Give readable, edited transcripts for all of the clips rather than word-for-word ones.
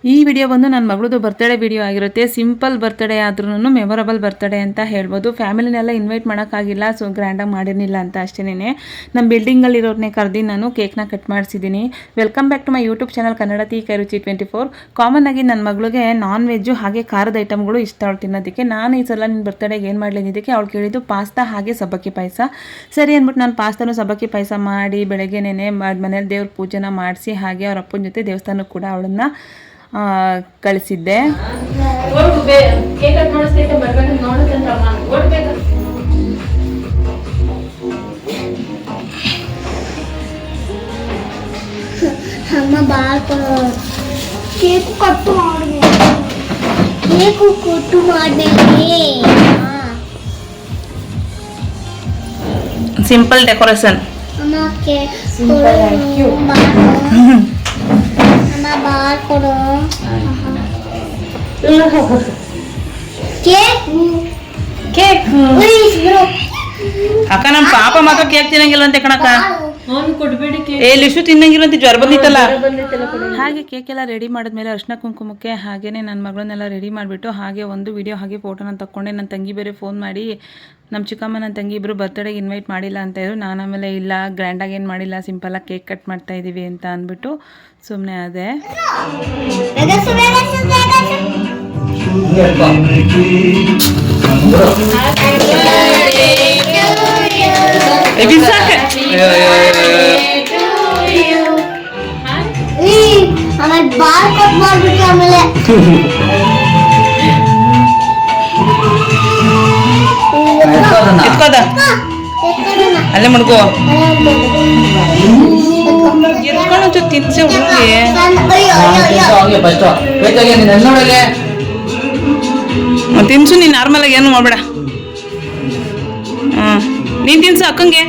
ಈ ವಿಡಿಯೋ ಬಂದು ನನ್ನ ಮಗಳದು ಬರ್ತ್ಡೇ ವಿಡಿಯೋ ಆಗಿರುತ್ತೆ. ಸಿಂಪಲ್ ಬರ್ತ್ಡೇ ಆದ್ರೂ ಮೆಮೊರಬಲ್ ಬರ್ತ್ಡೇ ಅಂತ ಹೇಳ್ಬೋದು. ಫ್ಯಾಮಿಲಿನೆಲ್ಲ ಇನ್ವೈಟ್ ಮಾಡೋಕ್ಕಾಗಿಲ್ಲ, ಸೊ ಗ್ರ್ಯಾಂಡಾಗಿ ಮಾಡಿರಲಿಲ್ಲ ಅಂತ ಅಷ್ಟೇನೆ. ನಮ್ಮ ಬಿಲ್ಡಿಂಗಲ್ಲಿರೋರನ್ನೇ ಕರೆದು ನಾನು ಕೇಕ್ನ ಕಟ್ ಮಾಡಿಸಿದ್ದೀನಿ. Welcome back to my YouTube channel Kannadathi Kairuchi 24. Common ಆಗಿ ನನ್ನ ಮಗಳಿಗೆ ನಾನ್ ವೆಜ್ಜು ಹಾಗೆ ಖಾರದ ಐಟಮ್ಗಳು ಇಷ್ಟ ಅವಳು ತಿನ್ನೋದಕ್ಕೆ. ನಾನು ಈ ಸಲ ನಿನ್ನ ಬರ್ತ್ಡೇಗೆ ಏನು ಮಾಡಲಿ ಅಂದಿದ್ದಕ್ಕೆ ಅವಳು ಕೇಳಿದ್ದು ಪಾಸ್ತಾ ಹಾಗೆ ಸಬ್ಬಕ್ಕಿ ಪಾಯಸ. ಸರಿ ಅಂದ್ಬಿಟ್ಟು ನಾನು ಪಾಸ್ತಾನು ಸಬ್ಬಕ್ಕಿ ಪಾಯಸ ಮಾಡಿ ಬೆಳಗ್ಗೆನೇ ಮನೇಲಿ ದೇವ್ರ ಪೂಜೆನ ಮಾಡಿಸಿ ಹಾಗೆ ಅವ್ರ ಅಪ್ಪನ ಜೊತೆ ದೇವಸ್ಥಾನಕ್ಕೆ ಕೂಡ ಅವಳನ್ನು ಕಳಿಸಿದ್ದೆ. ಅಮ್ಮ ಕೇಕ್ ಕಟ್ಟು ಮಾಡಬೇಕು. Simple decoration. ಅಮ್ಮ ಕೇಕ್ ಬಾರ್ ಕೊಡು. ಅಕ್ಕ ನಮ್ಮ ಪಾಪ ಮಾತ್ರ ಕೇಕ್ ತಿನ್ನಂಗಿಲ್ಲಂತೆ ಕಣಕ್ಕ. ಲಿಶು ತಿನ್ನಂಗಿಲ್ಲಂತೆ, ಜ್ವರ ಬಂದಿತ್ತಲ್ಲ. ಹಾಗೆ ಕೇಕ್ ಎಲ್ಲ ರೆಡಿ ಮಾಡಿದ್ಮೇಲೆ ಅರ್ಶಿನ ಕುಂಕುಮಕ್ಕೆ ಹಾಗೇನೆ ನನ್ನ ಮಗಳನ್ನೆಲ್ಲ ರೆಡಿ ಮಾಡಿಬಿಟ್ಟು ಹಾಗೆ ಒಂದು ವಿಡಿಯೋ ಹಾಗೆ ಫೋಟೋನ ತಕ್ಕೊಂಡೆ. ನನ್ನ ತಂಗಿ ಬೇರೆ ಫೋನ್ ಮಾಡಿ ನಮ್ಮ ಚಿಕ್ಕಮ್ಮ ನನ್ನ ತಂಗಿ ಇಬ್ಬರು ಬರ್ತ್ಡೇಗೆ ಇನ್ವೈಟ್ ಮಾಡಿಲ್ಲ ಅಂತ ಇದ್ರು. ನಾನು ಆಮೇಲೆ ಇಲ್ಲ ಗ್ರ್ಯಾಂಡಾಗಿ ಏನು ಮಾಡಿಲ್ಲ, ಸಿಂಪಲಾಗಿ ಕೇಕ್ ಕಟ್ ಮಾಡ್ತಾ ಇದ್ದೀವಿ ಅಂತ ಅಂದ್ಬಿಟ್ಟು ಸುಮ್ಮನೆ ಅದೇ. ಬಾರ್ ಕಟ್ ಮಾಡ್ಬಿಟ್ಟು ಆಮೇಲೆ ಅಲ್ಲೇ ಮಡ್ಕೋ ಎತ್ಕೊಂಡು ತಿನ್ಸೆ ಹುಡುಗಿ. ತಿನ್ಸು ನೀನು ನಾರ್ಮಲ್ ಆಗಿ ಏನು ಮಾಡ್ಬೇಡ. ನೀನ್ ತಿನ್ಸು ಅಕ್ಕಂಗೆ.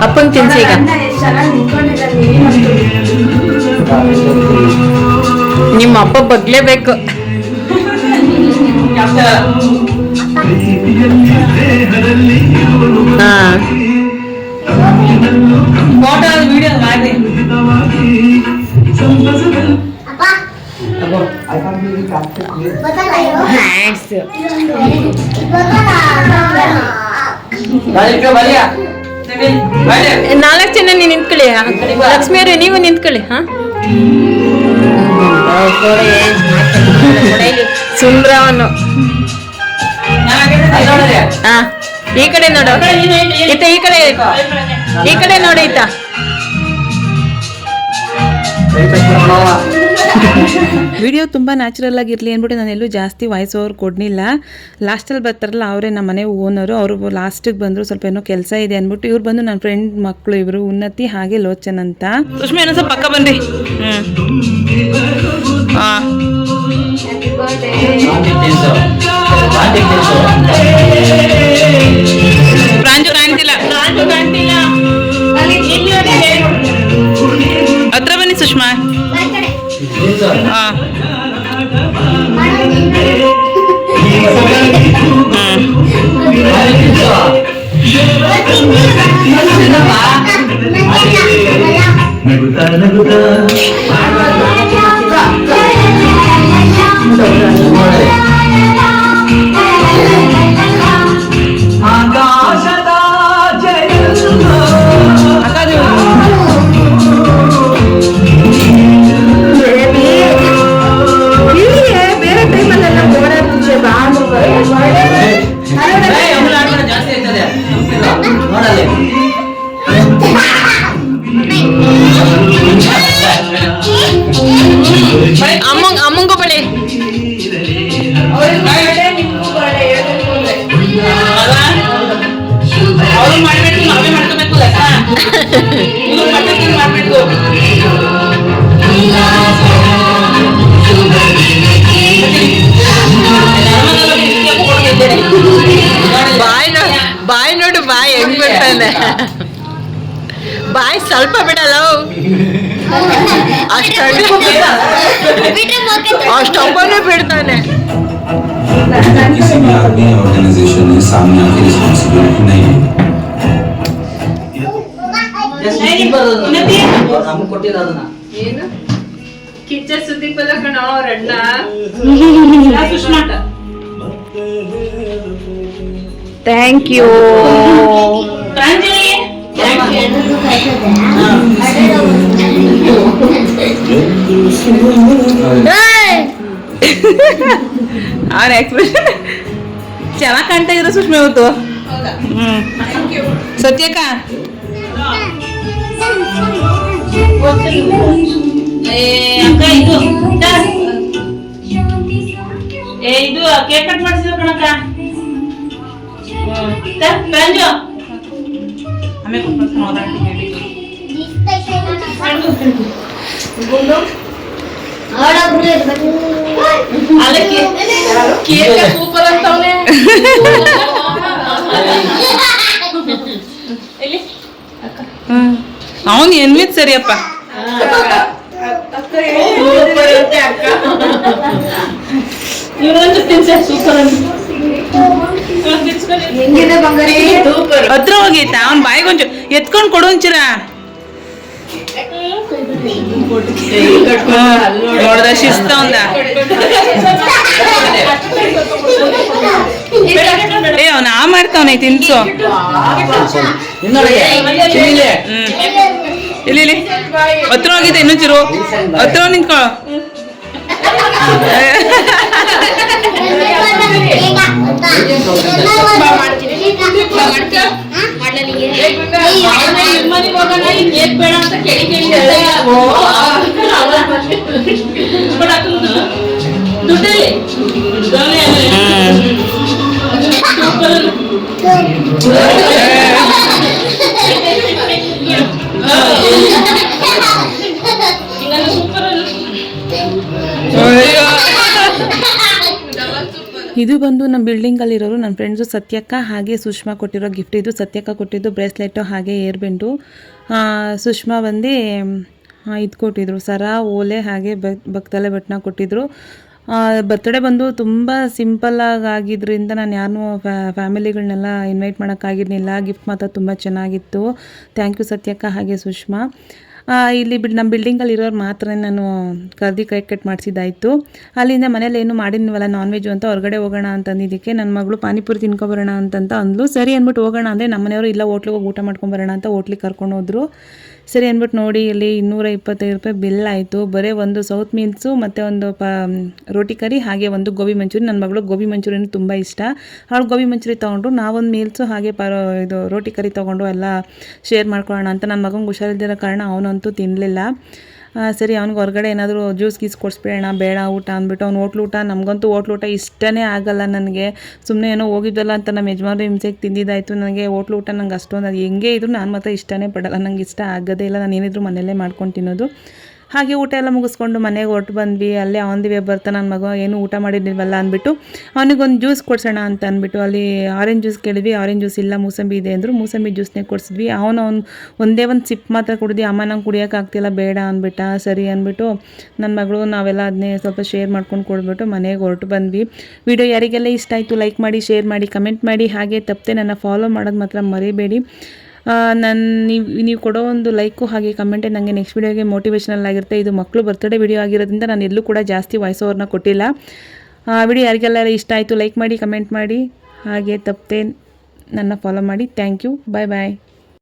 ಅಪ್ಪಂಗೆ ತಿನ್ಸಿ ಈಗ. ನಿಮ್ಮ ಅಪ್ಪ ಬಗ್ಲೇಬೇಕು. ವಿಡಿಯೋ ಮಾಡಿ ನಾಲ್ಕು ಜನ ನೀನು ನಿಂತ್ಕೊಳ್ಳಿ. ಲಕ್ಷ್ಮಿಯವ್ರೆ ನೀವು ನಿಂತ್ಕೊಳ್ಳಿ. ಸುಂದ್ರವನ್ನು ಈ ಕಡೆ ನೋಡು ಈತ, ಈ ಕಡೆ ನೋಡಿ ಈತ. ವಿಡಿಯೋ ತುಂಬ ನ್ಯಾಚುರಲ್ ಆಗಿರಲಿ ಅಂದ್ಬಿಟ್ಟು ನಾನೆಲ್ಲೂ ಜಾಸ್ತಿ ವಾಯ್ಸ್ ಓವರ್ ಕೊಡಲಿಲ್ಲ. ಲಾಸ್ಟಲ್ಲಿ ಬರ್ತಾರಲ್ಲ ಅವರೇ ನಮ್ಮ ಮನೆ ಓನರು, ಅವರು ಲಾಸ್ಟಿಗೆ ಬಂದರು. ಸ್ವಲ್ಪ ಏನೋ ಕೆಲಸ ಇದೆ ಅಂದ್ಬಿಟ್ಟು ಇವ್ರು ಬಂದು ನನ್ನ ಫ್ರೆಂಡ್ ಮಕ್ಕಳು ಇವರು, ಉನ್ನತಿ ಹಾಗೆ ಲೋಚನ್ ಅಂತ. ಸುಷ್ಮಾ ಏನೋ ಸ್ವಲ್ಪ ಪಕ್ಕ ಬನ್ರಿ. ಪ್ರಾಂಜು ಕಾಣ್ತಿಲ್ಲ, ಹತ್ರ ಬನ್ನಿ ಸುಷ್ಮಾ. ಅಮ್ಮಂಗೂ ಬಳೆ ಅವ್ರು ಮಾಡ್ಬೇಕು ನಾವೇ ಮಾಡ್ಕೋಬೇಕು ಲೆಕ್ಕ ಇವ್ರು ಮಾಡ್ಬೇಕು ಮಾಡ್ಬೇಕು ಬಾಯ್ ನೋಡು ಬಾಯ್ ಹೆಂಗ್ ಬಿಡ್ತಾನೆ ಬಾಯ್ ಸ್ವಲ್ಪ ಬಿಡಲ್ಲ ಅಷ್ಟೊಬ್ಬನೇ ಬಿಡ್ತಾನೆ किसी भी आदमी या ऑर्गेनाइजेशन ने सामने आके रिस्पॉन्सिबिलिटी नहीं ली ನಮ್ಗೆ ಕೊಟ್ಟಿಲ್ಲ ಅದನ್ನ ಏನು ಕಿಚ್ಚ ಸುದೀಪ್ ಅಲ್ಲ ಕಣ ಅವ್ರಣ್ಣ ಥ್ಯಾಂಕ್ ಯು ಅವ್ರ ಎಕ್ಸ್ಪ್ರೆಷನ್ ಚೆನ್ನಾಗಿ ಕಾಣ್ತಾ ಇದ್ರು ಸುಷ್ಮಾ ಇವತ್ತು ಸತ್ಯಕ್ಕ ಇದು ಕೇಕ್ ಕಟ್ ಮಾಡಿಸಿದ ಕಣಕ್ಕ ಆಮೇಲೆ ಸೂಪರ್ ಅಂತವನೇ ಅವನು ಎನ್ವಿತ್ ಸರಿಯಪ್ಪ ಇವನೊಂದು ತಿನ್ಸ ಸೂಪರ್ ಹತ್ರ ಹೋಗೈತ ಅವ್ನ ಬಾಯಿಗೊಂಚು ಎತ್ಕೊಂಡ್ ಕೊಡು ಒಂಚೂರ ನೋಡ್ದ ಶಿಸ್ತ ಒಂದ ಏ ಅವ್ನ ಆ ಮಾಡ್ತಾವನೆ ತಿನ್ಸು ಇಲ್ಲಿ ಇಲ್ಲಿ ಹತ್ರ ಹೋಗಿದೆ ಇನ್ನೊಂಚೂರು ಹತ್ರ ನಿಂತ್ಕೊ ಬೇಡ ಅಂತ ಕೇಳಿ ಇದು ಬಂದು ನಮ್ಮ ಬಿಲ್ಡಿಂಗಲ್ಲಿರೋರು ನನ್ನ ಫ್ರೆಂಡ್ಸು ಸತ್ಯಕ್ಕ ಹಾಗೆ ಸುಷ್ಮಾ ಕೊಟ್ಟಿರೋ ಗಿಫ್ಟ್ ಇದು ಸತ್ಯಕ್ಕ ಕೊಟ್ಟಿದ್ದು ಬ್ರೇಸ್ಲೆಟು ಹಾಗೆ ಏರ್ ಬೆಂಡು ಸುಷ್ಮಾ ಬಂದು ಇದು ಕೊಟ್ಟಿದ್ರು ಸರ ಓಲೆ ಹಾಗೆ ಭಕ್ತಲೆ ಬಟ್ಟನ ಕೊಟ್ಟಿದ್ರು ಬರ್ತ್ಡೇ ಬಂದು ತುಂಬ ಸಿಂಪಲ್ಲಾಗಿ ಆಗಿದ್ದರಿಂದ ನಾನು ಯಾರನ್ನೂ ಫ್ಯಾಮಿಲಿಗಳನ್ನೆಲ್ಲ ಇನ್ವೈಟ್ ಮಾಡೋಕ್ಕಾಗಿರಲಿಲ್ಲ ಗಿಫ್ಟ್ ಮಾತ್ರ ತುಂಬ ಚೆನ್ನಾಗಿತ್ತು ಥ್ಯಾಂಕ್ ಯು ಸತ್ಯಕ್ಕ ಹಾಗೆ ಸುಷ್ಮಾ ಇಲ್ಲಿ ನಮ್ಮ ಬಿಲ್ಡಿಂಗಲ್ಲಿ ಇರೋರು ಮಾತ್ರ ನಾನು ಕರ್ದು ಕೇಕ್ ಕಟ್ ಮಾಡಿಸಿದ್ದಾಯಿತು ಅಲ್ಲಿಂದ ಮನೇಲಿ ಏನು ಮಾಡಿದ್ವಲ್ಲ ನಾನ್ ವೆಜ್ ಅಂತ ಹೊರಗಡೆ ಹೋಗೋಣ ಅಂತಂದಿದ್ದಕ್ಕೆ ನನ್ನ ಮಗಳು ಪಾನಿಪುರಿ ತಿನ್ಕೊಬರೋಣ ಅಂತಂತ ಅಂದ್ಲು ಸರಿ ಅಂದ್ಬಿಟ್ಟು ಹೋಗೋಣ ಅಂದರೆ ನಮ್ಮ ಮನೆಯವರು ಇಲ್ಲ ಹೋಟ್ಲಿಗೆ ಹೋಗಿ ಊಟ ಮಾಡ್ಕೊಂಬರೋಣ ಅಂತ ಹೋಟ್ಲಿಗೆ ಕರ್ಕೊಂಡು ಹೋದ್ರು ಸರಿ ಅಂದ್ಬಿಟ್ಟು ನೋಡಿ ಇಲ್ಲಿ 225 ರೂಪಾಯಿ ಬಿಲ್ ಆಯಿತು ಬರೀ ಒಂದು ಸೌತ್ ಮೀಲ್ಸು ಮತ್ತು ಒಂದು ರೋಟಿ ಕರಿ ಹಾಗೆ ಒಂದು ಗೋಬಿ ಮಂಚೂರಿ ನನ್ನ ಮಗಳು ಗೋಬಿ ಮಂಚೂರಿಯನ್ ತುಂಬ ಇಷ್ಟ ಅವಳು ಗೋಬಿ ಮಂಚೂರಿ ತೊಗೊಂಡು ನಾವೊಂದು ಮೀಲ್ಸು ಹಾಗೆ ಇದು ರೋಟಿ ಕರಿ ತೊಗೊಂಡು ಎಲ್ಲ ಶೇರ್ ಮಾಡ್ಕೊಳ್ಳೋಣ ಅಂತ ನನ್ನ ಮಗಂಗೆ ಹುಷಾರಿದ್ದಿರೋ ಕಾರಣ ಅವನಂತೂ ತಿನ್ನಲಿಲ್ಲ ಸರಿ ಅವ್ನಿಗೆ ಹೊರಗಡೆ ಏನಾದರೂ ಜ್ಯೂಸ್ ಗೀಸ್ ಕೊಡಿಸ್ಬಿಡೋಣ ಬೇಡ ಊಟ ಅಂದ್ಬಿಟ್ಟು ಅವ್ನು ಹೋಟ್ಲು ಊಟ ನಮಗಂತೂ ಹೋಟ್ಲು ಊಟ ಇಷ್ಟನೇ ಆಗಲ್ಲ ನನಗೆ ಸುಮ್ಮನೆ ಏನೋ ಹೋಗಿದ್ದಲ್ಲ ಅಂತ ನಮ್ಮ ಯಜಮಾನ್ರು ಹಿಂಸೆಗೆ ತಿಂದಿದ್ದಾಯಿತು ನನಗೆ ಹೋಟ್ಲು ಊಟ ನಂಗೆ ಅಷ್ಟೊಂದು ಅದು ಹೆಂಗೆ ಇದ್ರು ನಾನು ಮಾತ್ರ ಇಷ್ಟನೇ ಪಡಲ್ಲ ನಂಗೆ ಇಷ್ಟ ಆಗೋದೇ ಇಲ್ಲ ನಾನು ಏನಿದ್ರು ಮನೆಯಲ್ಲೇ ಮಾಡ್ಕೊಂಡು ತಿನ್ನೋದು ಹಾಗೆ ಊಟ ಎಲ್ಲ ಮುಗಿಸ್ಕೊಂಡು ಮನೆಗೆ ಹೊರಟು ಬಂದ್ವಿ ಅಲ್ಲೇ ಆನ್ ದಿ ವೇ ಬರ್ತಾ ನನ್ನ ಮಗ ಏನು ಊಟ ಮಾಡಿದ್ನಿಲ್ವಲ್ಲ ಅಂದ್ಬಿಟ್ಟು ಅವನಿಗೊಂದು ಜ್ಯೂಸ್ ಕೊಡ್ಸೋಣ ಅಂತ ಅಂದ್ಬಿಟ್ಟು ಅಲ್ಲಿ ಆರೆಂಜ್ ಜ್ಯೂಸ್ ಕೇಳಿದ್ವಿ ಆರೆಂಜ್ ಜ್ಯೂಸ್ ಇಲ್ಲ ಮೂಸಂಬಿ ಇದೆ ಅಂದರು ಮೂಸಂಬಿ ಜ್ಯೂಸ್ನೇ ಕೊಡಿಸಿದ್ವಿ ಅವ್ನು ಒಂದೇ ಒಂದು ಸಿಪ್ ಮಾತ್ರ ಕುಡಿದು ಅಮ್ಮ ನಂಗೆ ಕುಡಿಯೋಕ್ಕಾಗ್ತಿಲ್ಲ ಬೇಡ ಅಂದ್ಬಿಟ್ಟ ಸರಿ ಅಂದ್ಬಿಟ್ಟು ನನ್ನ ಮಗಳು ನಾವೆಲ್ಲ ಅದನ್ನೇ ಸ್ವಲ್ಪ ಶೇರ್ ಮಾಡ್ಕೊಂಡು ಕೊಡ್ಬಿಟ್ಟು ಮನೆಗೆ ಹೊರಟು ಬಂದ್ವಿ ವಿಡಿಯೋ ಯಾರಿಗೆಲ್ಲ ಇಷ್ಟ ಆಯಿತು ಲೈಕ್ ಮಾಡಿ ಶೇರ್ ಮಾಡಿ ಕಮೆಂಟ್ ಮಾಡಿ ಹಾಗೆ ತಪ್ಪದೆ ನನ್ನ ಫಾಲೋ ಮಾಡೋದು ಮಾತ್ರ ಮರಿಬೇಡಿ ನೀವು ಕೊಡೋ ಒಂದು ಲೈಕು ಹಾಗೆ ಕಮೆಂಟೇ ನನಗೆ ನೆಕ್ಸ್ಟ್ ವೀಡಿಯೋಗೆ ಮೋಟಿವೇಶನಲ್ ಆಗಿರುತ್ತೆ ಇದು ಮಕ್ಕಳು ಬರ್ತ್ಡೇ ವಿಡಿಯೋ ಆಗಿರೋದ್ರಿಂದ ನಾನು ಎಲ್ಲೂ ಕೂಡ ಜಾಸ್ತಿ ವಾಯ್ಸ್ ಓವರ್ನ ಕೊಟ್ಟಿಲ್ಲ ವಿಡಿಯೋ ಯಾರಿಗೆಲ್ಲ ಇಷ್ಟ ಆಯಿತು ಲೈಕ್ ಮಾಡಿ ಕಮೆಂಟ್ ಮಾಡಿ ಹಾಗೆ ತಪ್ಪದೆ ನನ್ನ ಫಾಲೋ ಮಾಡಿ ಥ್ಯಾಂಕ್ ಯು ಬಾಯ್ ಬಾಯ್